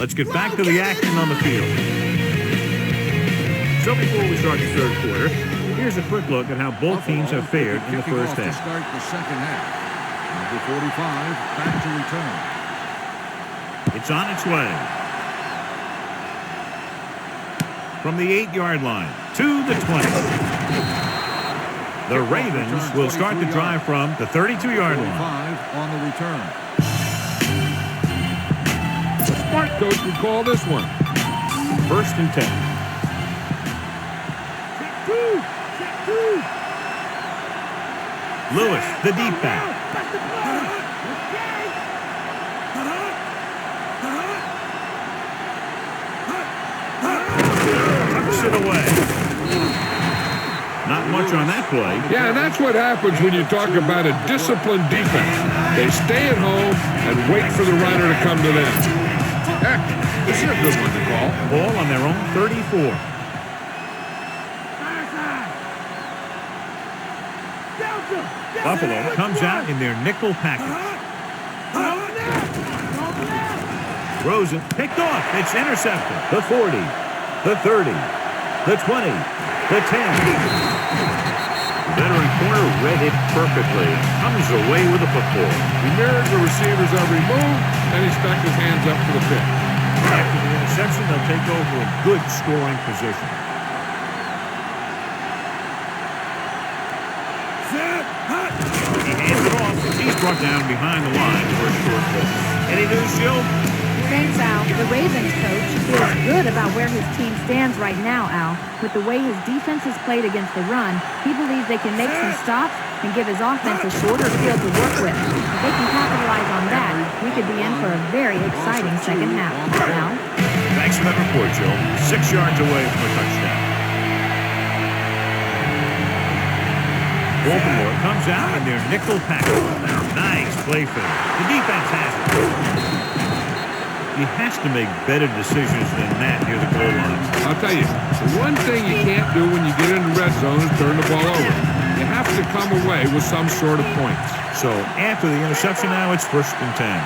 Let's get back to the action on the field. So before we start the third quarter, here's a quick look at how both teams have fared in the first half. Start the second half. Number 45 back to return. It's on its way. From the 8-yard line to the 20. The Ravens will start the drive from the 32-yard line. On the return. The smart coach would call this one. 1st and 10. Lewis, the deep back. Tucks it away. Not much on that play. Yeah, and that's what happens when you talk about a disciplined defense. They stay at home and wait for the runner to come to them. Heck, this is a good one to call. Ball on their own 34. Buffalo comes out in their nickel package. Rosen picked off. It's intercepted. The 40, the 30, the 20, the 10. Veteran corner read it perfectly. Comes away with the football. He mirrored the receiver's every move, and he stuck his hands up for the pick. After the interception, they'll take over a good scoring position. He hands it off. He's brought down behind the line for a short push. Any news, Jill? Thanks, Al. The Ravens coach feels good about where his team stands right now, Al. With the way his defense has played against the run, he believes they can make some stops and give his offense a shorter field to work with. If they can capitalize on that, we could be in for a very exciting second half. Al? Thanks for that report, Jill. 6 yards away from a touchdown. Baltimore comes out in their nickel package. Nice play fake. The defense has it. He has to make better decisions than that near the goal line. I'll tell you, the one thing you can't do when you get into red zone is turn the ball over. You have to come away with some sort of points. So after the interception now, it's 1st and 10.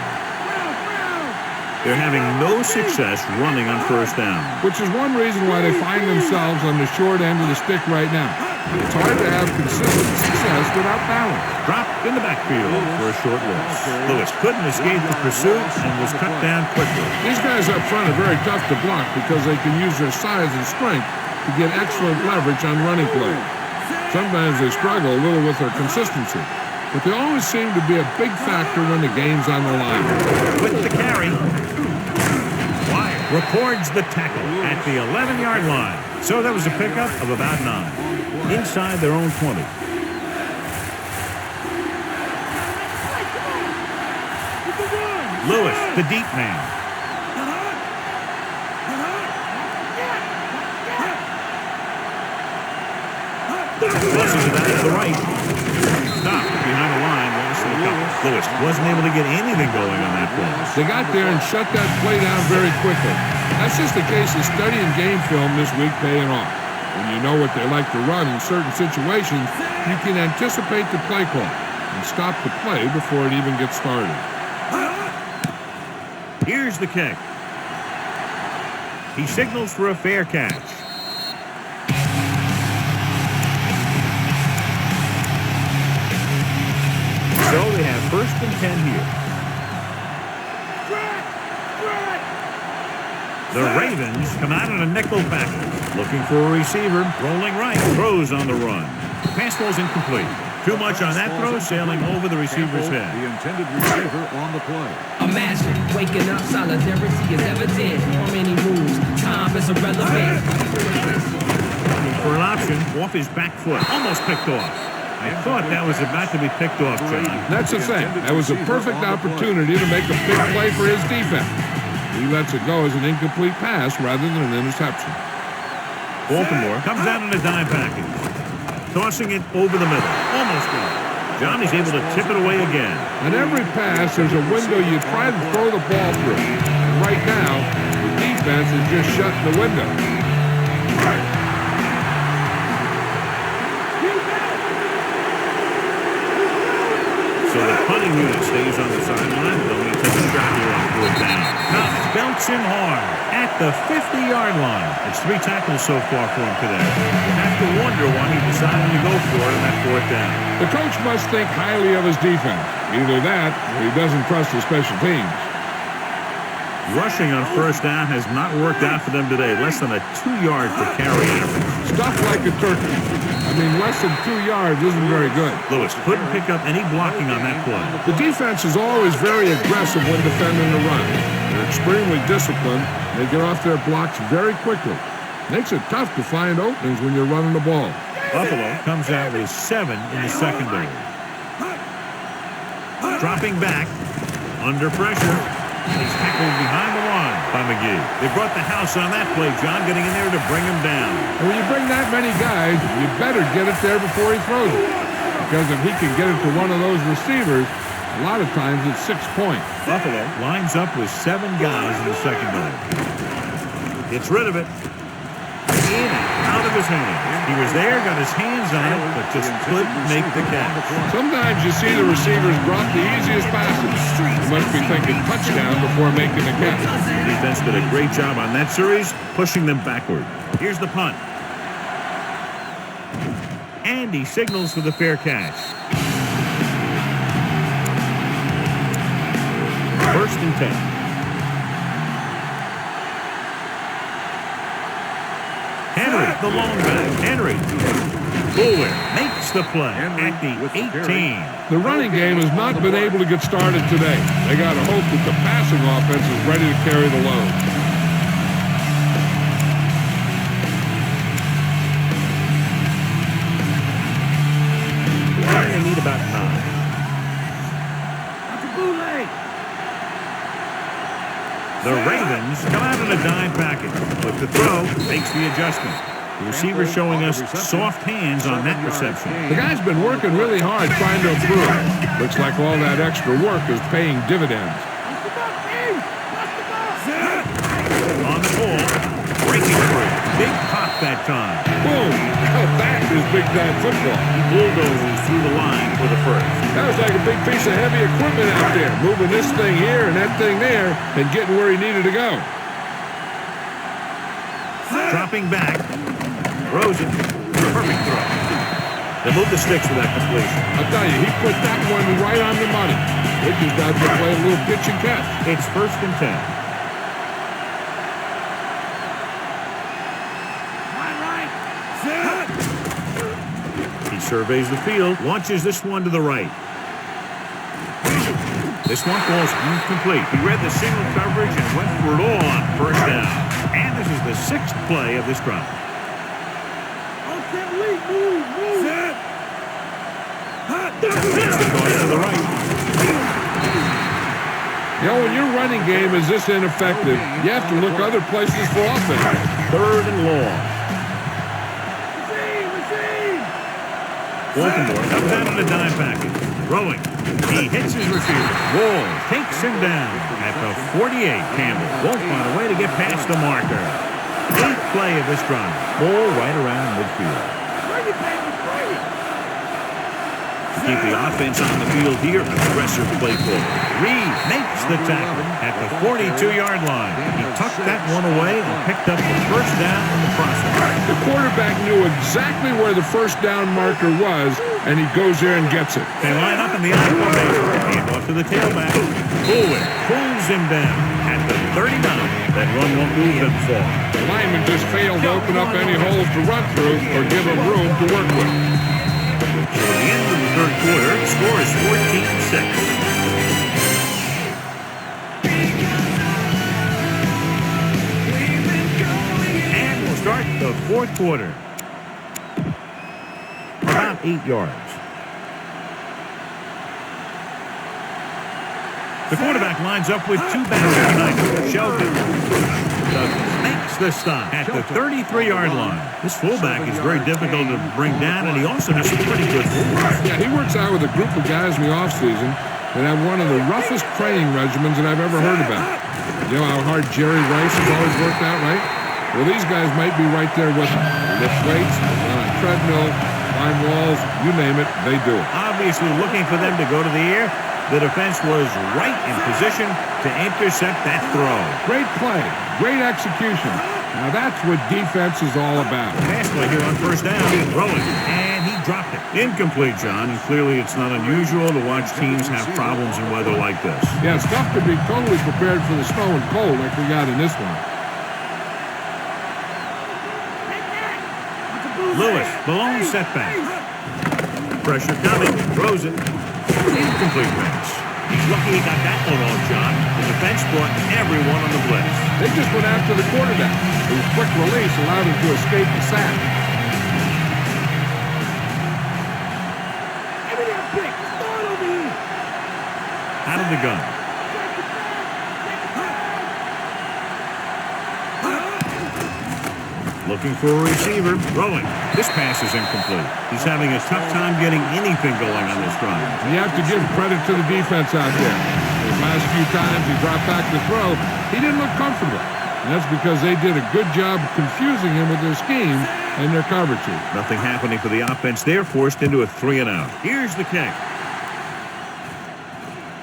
They're having no success running on 1st down. Which is one reason why they find themselves on the short end of the stick right now. It's hard to have consistent success without balance. Dropped in the backfield for a short loss. Lewis couldn't escape the pursuit and was cut down quickly. These guys up front are very tough to block because they can use their size and strength to get excellent leverage on running plays. Sometimes they struggle a little with their consistency, but they always seem to be a big factor when the game's on the line. With the carry, Wire records the tackle at the 11-yard line. So that was a pickup of about 9. Inside their own 20. Lewis, the deep man. Crosses it out to the right. Stopped behind the line. Lewis wasn't able to get anything going on that play. They got there and shut that play down very quickly. That's just the case of studying game film this week paying off. When you know what they like to run in certain situations, you can anticipate the play call and stop the play before it even gets started. Here's the kick. He signals for a fair catch. So they have 1st and 10 here. The Ravens come out in a nickel package. Looking for a receiver. Rolling right. Throws on the run. Pass ball's incomplete. Too much on that throw, sailing over the receiver's head. The intended receiver on the play. Imagine waking up, solidarity is evident. How many moves? Time is irrelevant. Looking for an option off his back foot. Almost picked off. I thought that was about to be picked off, John. That's the thing. That was a perfect opportunity to make a big play for his defense. He lets it go as an incomplete pass rather than an interception. Baltimore comes out in a dime package. Tossing it over the middle. Almost got it. Johnny's able to tip it away again. On every pass, there's a window you try to throw the ball through. And right now, the defense is just shutting the window. So the punting unit stays on the sideline. They'll need to take a shot here on 4th down. Cobbs belts hits him hard at the 50-yard line. It's 3 tackles so far for him today. You have to wonder why he decided to go for it on that 4th down. The coach must think highly of his defense. Either that, or he doesn't trust his special teams. Rushing on 1st down has not worked out for them today. Less than a 2-yard per carry average. Stuffed like a turkey. I mean, less than 2 yards isn't very good. Lewis couldn't pick up any blocking on that play. The defense is always very aggressive when defending the run. They're extremely disciplined. They get off their blocks very quickly. Makes it tough to find openings when you're running the ball. Buffalo comes out with 7 in the secondary. Dropping back, under pressure. He's tackled behind the line by McGee. They brought the house on that play, John, getting in there to bring him down. And when you bring that many guys, you better get it there before he throws it. Because if he can get it to one of those receivers, a lot of times it's 6 points. Buffalo lines up with 7 guys in the secondary. Gets rid of it. In and out of his hands. He was there, got his hands on it, but just couldn't make the catch. Sometimes you see the receivers drop the easiest passes. You must be thinking touchdown before making the catch. Defense did a great job on that series, pushing them backward. Here's the punt. And he signals for the fair catch. 1st and 10. Henry, the long back. Henry. Fuller makes the play at the 18. The running game has not been able to get started today. They got to hope that the passing offense is ready to carry the load. They need about 9. The Ravens come out in a dime package, but the throw makes the adjustment. The receiver showing us soft hands on that reception. The guy's been working really hard trying to improve. Looks like all that extra work is paying dividends. On the ball, breaking through. Big pop that time. Boom! Now that is big time football. Bulldozes through the line for the first. That was like a big piece of heavy equipment out there, moving this thing here and that thing there and getting where he needed to go. Dropping back. Rosen, perfect throw. They move the sticks for that completion. I'll tell you, he put that one right on the money. They just got to play a little pitch and catch. It's 1st and 10. He surveys the field, launches this one to the right. This one falls incomplete. He read the single coverage and went for it all on 1st down. And this is the 6th play of this drive. It's the toss to the right. You know, when your running game is this ineffective, you have to look other places for offense. 3rd and long. Baltimore comes out in a dime package. Throwing. He hits his receiver. Wall takes him down at the 48. Campbell won't find a way to get past the marker. 8th play of this drive. Ball right around midfield. Keep the offense on the field here. Aggressive play forward. Reed makes the tackle at the 42-yard line. He tucked that one away and picked up the 1st down in the process. The quarterback knew exactly where the 1st down marker was, and he goes there and gets it. They line up in the I formation. Hand off to the tailback. Bullock pulls him down at the 39. That run won't move them far. The lineman just failed to open up any holes to run through or give him room to work with. So at the end of the 3rd quarter, the score is 14-6. And we'll start the 4th quarter. About 8 yards. The quarterback lines up with 2 backs behind him. Shelton makes the stop at the 33-yard line. This fullback is very difficult to bring down, and he also has some pretty good moves. Yeah, he works out with a group of guys in the offseason that have one of the roughest training regimens that I've ever heard about. You know how hard Jerry Rice has always worked out, right? Well, these guys might be right there with him. They lift weights, they run on a treadmill, climb walls, you name it, they do it. Obviously looking for them to go to the air. The defense was right in position to intercept that throw. Great play. Great execution. Now that's what defense is all about. Pass play here on first down. Throwing. And he dropped it. Incomplete, John. And clearly it's not unusual to watch teams have problems in weather like this. Yeah, it's tough to be totally prepared for the snow and cold like we got in this one. Lewis, the lone setback. Pressure coming. Throws it. Incomplete pass. He's lucky he got that one off, John. The defense brought everyone on the blitz. They just went after the quarterback, whose quick release allowed him to escape the sack. Out of the gun. Looking for a receiver. Throwing. This pass is incomplete. He's having a tough time getting anything going on this drive. You have to give credit to the defense out there. The last few times he dropped back to throw, he didn't look comfortable. And that's because they did a good job confusing him with their scheme and their coverages. Nothing happening for the offense. They're forced into a 3-and-out. Here's the kick.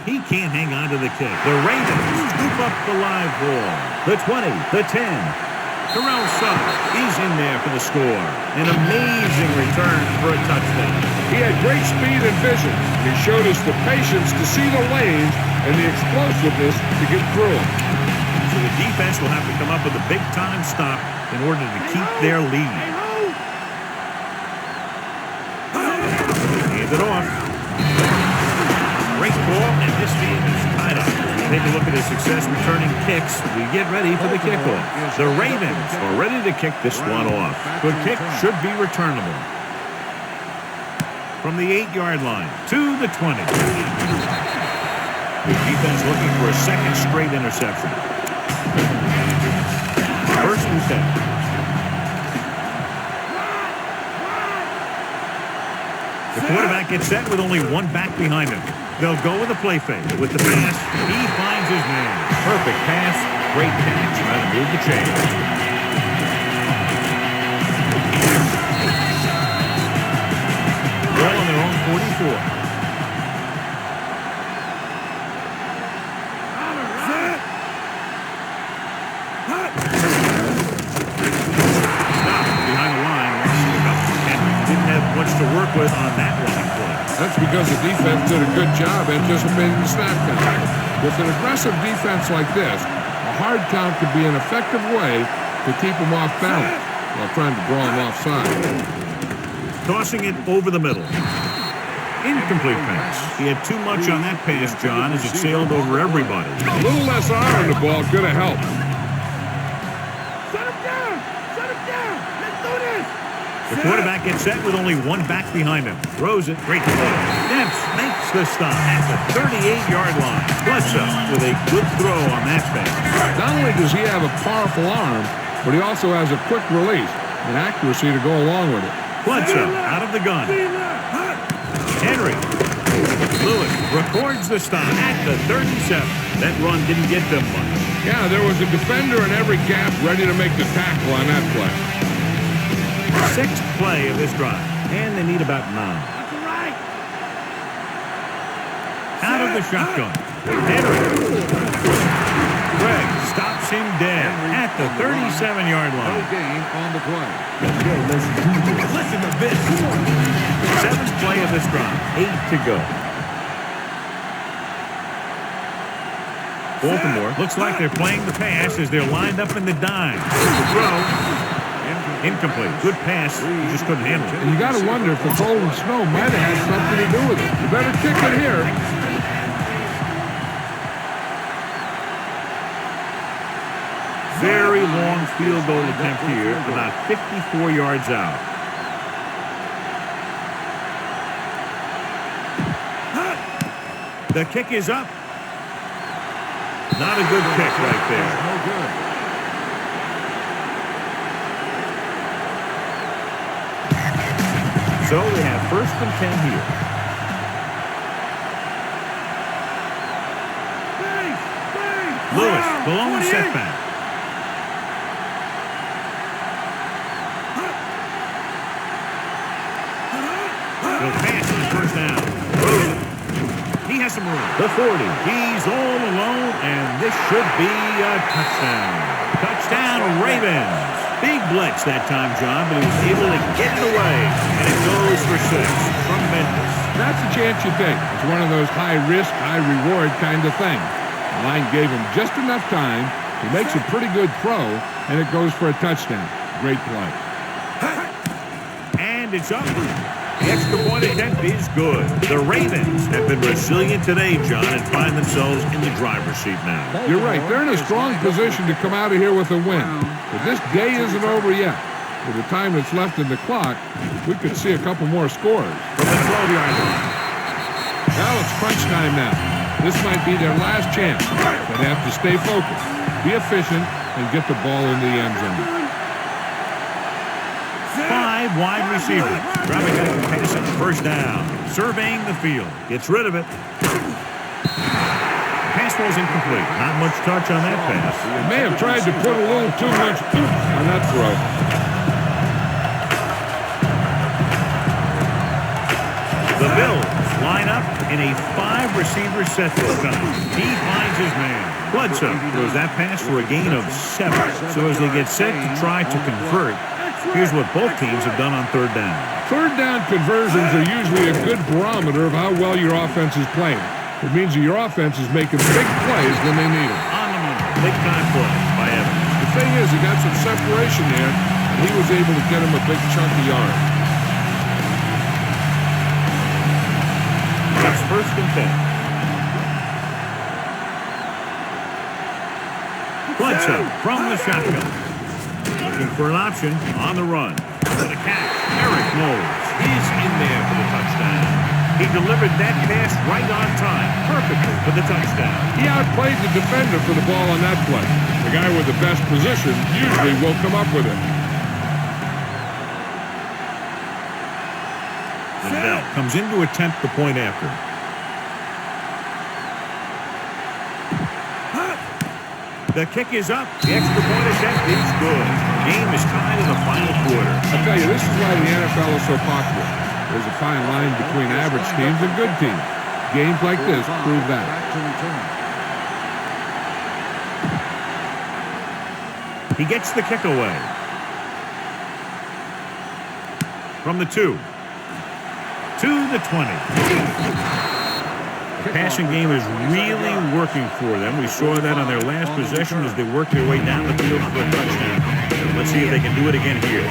He can't hang on to the kick. The Ravens scoop up the live ball. The 20, the 10. Terrell Suggs is in there for the score. An amazing return for a touchdown. He had great speed and vision. He showed us the patience to see the lanes and the explosiveness to get through them. So the defense will have to come up with a big-time stop in order to keep their lead. Hand it off. Great ball, and this game is tied up. Take a look at his success returning kicks. We get ready for the kickoff. The Ravens are ready to kick this one off. Good kick should be returnable. From the 8-yard line to the 20. The defense looking for a second straight interception. First and 10. The quarterback gets set with only one back behind him. They'll go with a play fake. With the pass, he finds his man. Perfect pass, great catch. Trying to move the chain. Ball on their own 44. To work with on that line play. That's because the defense did a good job anticipating the snap count. With an aggressive defense like this, a hard count could be an effective way to keep them off balance while trying to draw them offside. Tossing it over the middle. Incomplete pass. He had too much on that pass, John, as it sailed over everybody. A little less arm on the ball could have helped. The quarterback gets set with only one back behind him. Throws it. Great throw. Demps makes the stop at the 38-yard line. Bledsoe with a good throw on that pass. Not only does he have a powerful arm, but he also has a quick release and accuracy to go along with it. Bledsoe out of the gun. Henry. Lewis records the stop at the 37. That run didn't get them much. Yeah, there was a defender in every gap ready to make the tackle on that play. Sixth play of this drive, and they need about 9. Out of the shotgun. Henry. Greg stops him dead at the 37-yard line. No gain on the play. Listen to this. Seventh play of this drive. 8 to go. Baltimore looks like they're playing the pass as they're lined up in the dime. The throw. Incomplete. Good pass. He just couldn't handle it. And you got to wonder if the cold and snow might have had something to do with it. You better kick it here. Very long field goal attempt here, about 54 yards out. The kick is up. Not a good kick right there. No good. So they have first and 10 here. Lewis, the lone setback. He'll pass on first down. He has some The 40. He's all alone, and this should be a touchdown. Touchdown, Ravens. Big blitz that time, John, but he was able to get it away, and it goes for 6. Tremendous. That's a chance you take. It's one of those high-risk, high-reward kind of thing. The line gave him just enough time. He makes a pretty good throw, and it goes for a touchdown. Great play. And it's up. The extra point attempt is good. The Ravens have been resilient today, John, and find themselves in the driver's seat now. You're right. They're in a strong position to come out of here with a win. But this day isn't over yet. With the time that's left in the clock, we could see a couple more scores. From the 12-yard line. Well, it's crunch time now. This might be their last chance. They have to stay focused, be efficient, and get the ball in the end zone. 5 wide receivers. Grabbing a pass at first down. Surveying the field. Gets rid of it. Pass was incomplete. Not much touch on that pass. They may have tried to put a little too much on that throw. The Bills line up in a 5-receiver set this time. He finds his man. Bledsoe throws that pass for a gain of 7. So as they get set to try to convert, here's what both teams have done on third down. Third down conversions are usually a good barometer of how well your offense is playing. It means that your offense is making big plays when they need them. On the money. Big-time play by Evans. The thing is, he got some separation there, and he was able to get him a big chunk of yards. It's first and 10. Bledsoe from the shotgun. Looking for an option on the run. For the catch, Eric Knowles is in there for the touchdown. He delivered that pass right on time, perfectly for the touchdown. He outplayed the defender for the ball on that play. The guy with the best position usually will come up with it. Lindell comes in to attempt the point after. The kick is up. The extra point attempt is good. The game is tied in the final quarter. I'll tell you, this is why the NFL is so popular. There's a fine line between average teams and good teams. Games like this prove that. He gets the kick away. From the 2. To the 20. The passing game is really working for them. We saw that on their last possession as they worked their way down the field for a touchdown. Let's see if they can do it again here.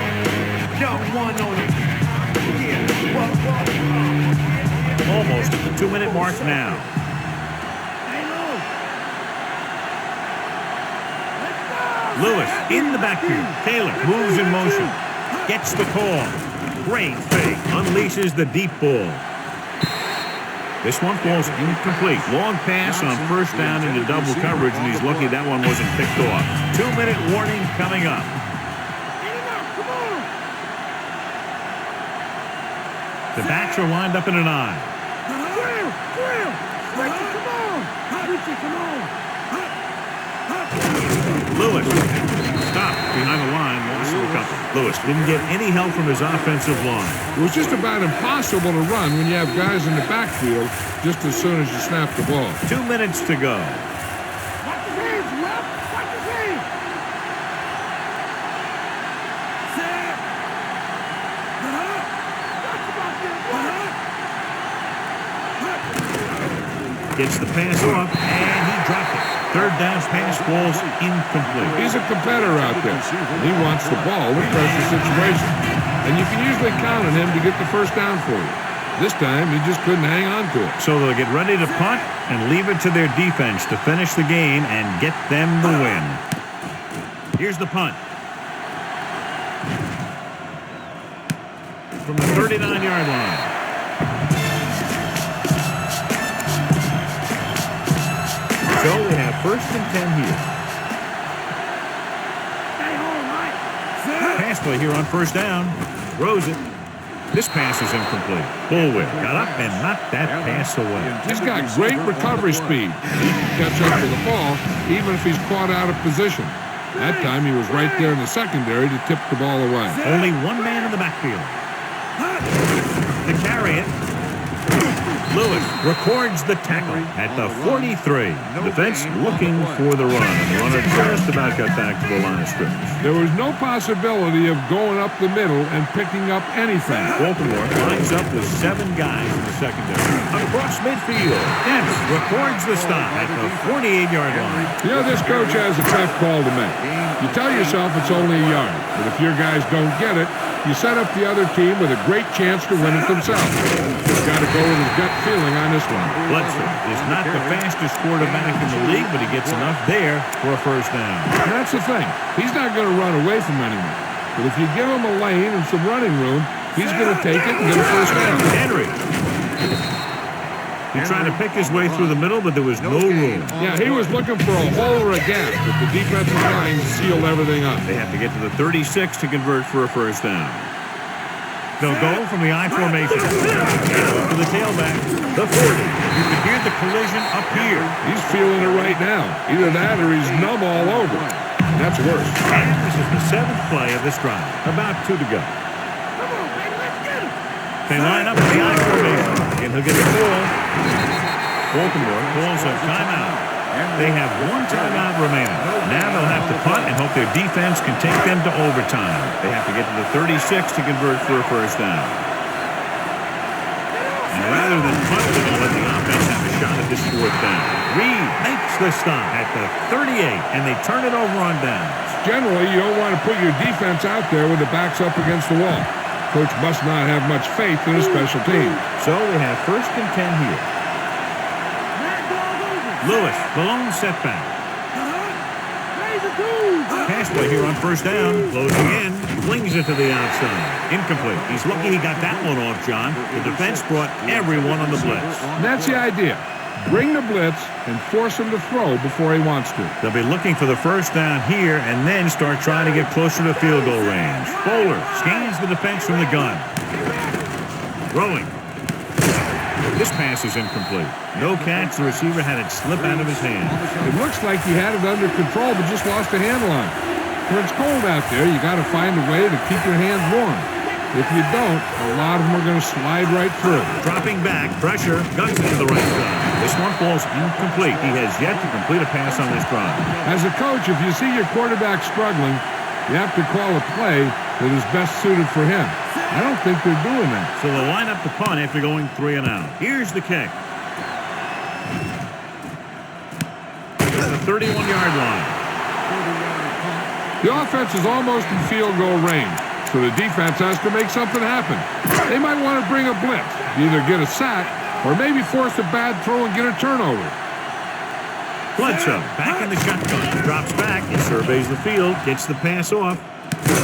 Almost at the 2-minute mark now. Lewis in the backfield. Taylor moves in motion. Gets the call. Great fake. Unleashes the deep ball. This one falls incomplete. Long pass on first down into double coverage, and he's lucky that one wasn't picked off. 2-minute warning coming up. The backs are lined up in an eye. Lewis stopped behind the line, lost a couple. Lewis didn't get any help from his offensive line. It was just about impossible to run when you have guys in the backfield just as soon as you snap the ball. 2 minutes to go. Gets the pass off, and he dropped it. Third down pass falls incomplete. He's a competitor out there. He wants the ball in pressure situation. And you can usually count on him to get the first down for you. This time, he just couldn't hang on to it. So they'll get ready to punt and leave it to their defense to finish the game and get them the win. Here's the punt. From the 39-yard line. So they have first and 10 here. Pass play here on first down. Throws it. This pass is incomplete. Bullwhip got up and knocked that pass away. He's got great recovery speed. He can catch up to the ball even if he's caught out of position. That time he was right there in the secondary to tip the ball away. Only one man in the backfield. To carry it. Lewis records the tackle at the 43. Defense looking for the run, and the runner just about got back to the line of scrimmage. There was no possibility of going up the middle and picking up anything. Baltimore lines up with 7 guys in the secondary. Across midfield, Dents records the stop at the 48-yard line. You know, this coach has a tough call to make. You tell yourself it's only a yard, but if your guys don't get it, you set up the other team with a great chance to win it themselves. He's got to go with his gut feeling on this one. Bledsoe is not the fastest quarterback in the league, but he gets enough there for a first down. And that's the thing. He's not going to run away from anyone. But if you give him a lane and some running room, he's going to take it and get a first down. Henry. He tried to pick his way through the middle, but there was no room. Yeah, he was looking for a hole or a gap, but the defensive line sealed everything up. They have to get to the 36 to convert for a first down. They'll go from the I formation. To the tailback, the 40. You can hear the collision up here. He's feeling it right now. Either that or he's numb all over. And that's worse. And this is the 7th play of this drive. About 2 to go. They line up in the I formation. And he'll get the ball. Baltimore calls a timeout. They have 1 timeout remaining. Now they'll have to punt and hope their defense can take them to overtime. They have to get to the 36 to convert for a first down. And rather than punt, they're going to let the offense have a shot at this 4th down. Reed makes the stop at the 38, and they turn it over on downs. Generally, you don't want to put your defense out there with the backs up against the wall. Coach must not have much faith in his special team. So they have 1st and 10 here. Lewis, the lone setback. Pass play here on first down. Closing in. Flings it to the outside. Incomplete. He's lucky he got that one off, John. The defense brought everyone on the blitz. And that's the idea. Bring the blitz and force him to throw before he wants to. They'll be looking for the first down here and then start trying to get closer to field goal range. Bowler scans the defense from the gun. Throwing. This pass is incomplete. No catch. The receiver had it slip out of his hand. It looks like he had it under control, but just lost the handle on it. When it's cold out there, you got to find a way to keep your hands warm. If you don't, a lot of them are going to slide right through. Dropping back, pressure, guns it to the right side. This one falls incomplete. He has yet to complete a pass on this drive. As a coach, if you see your quarterback struggling, you have to call a play that is best suited for him. I don't think they're doing that. So they'll line up the punt after going 3 and out. Here's the kick. At the 31-yard line. The offense is almost in field goal range, so the defense has to make something happen. They might want to bring a blitz, either get a sack or maybe force a bad throw and get a turnover. Bledsoe back in the shotgun. Drops back. He surveys the field. Gets the pass off.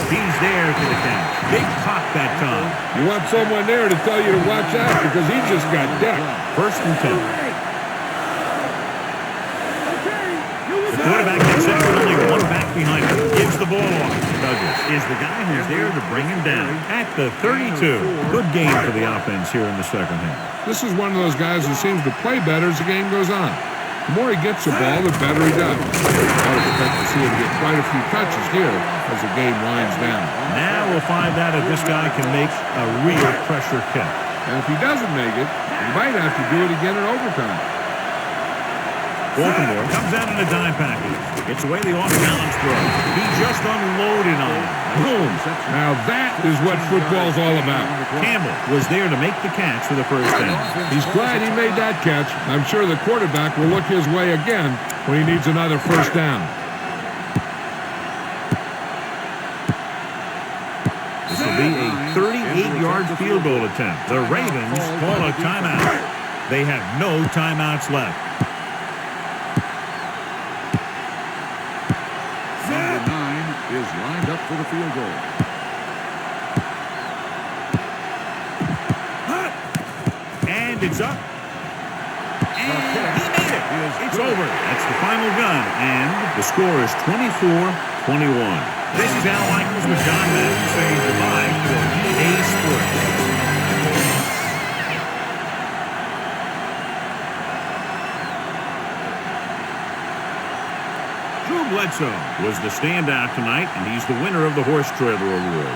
He's there for the catch. Big pop that time. You want someone there to tell you to watch out because he just got decked. 1st and 10. The quarterback gets in with only 1 back behind him. Gives the ball off. Douglas is the guy who's there to bring him down at the 32. Good game for the offense here in the second half. This is one of those guys who seems to play better as the game goes on. The more he gets the ball, the better he does. I would expect to see him get quite a few touches here as the game winds down. Now we'll find out if this guy can make a real pressure catch. And if he doesn't make it, he might have to do it again in overtime. Baltimore comes out in a dime package. Gets away the off-balance throw. He just unloaded on it. Boom. Now that is what football's all about. Campbell was there to make the catch for the first down. He's glad he made that catch. I'm sure the quarterback will look his way again when he needs another first down. This will be a 38-yard field goal attempt. The Ravens call a timeout. They have no timeouts left. Is lined up for the field goal. And it's up. And he made it. It's over. That's the final gun. And the score is 24-21. This is Al Michaels with John Madden saying goodbye for EA Sports. Bledsoe was the standout tonight, and he's the winner of the Horse Trailer Award.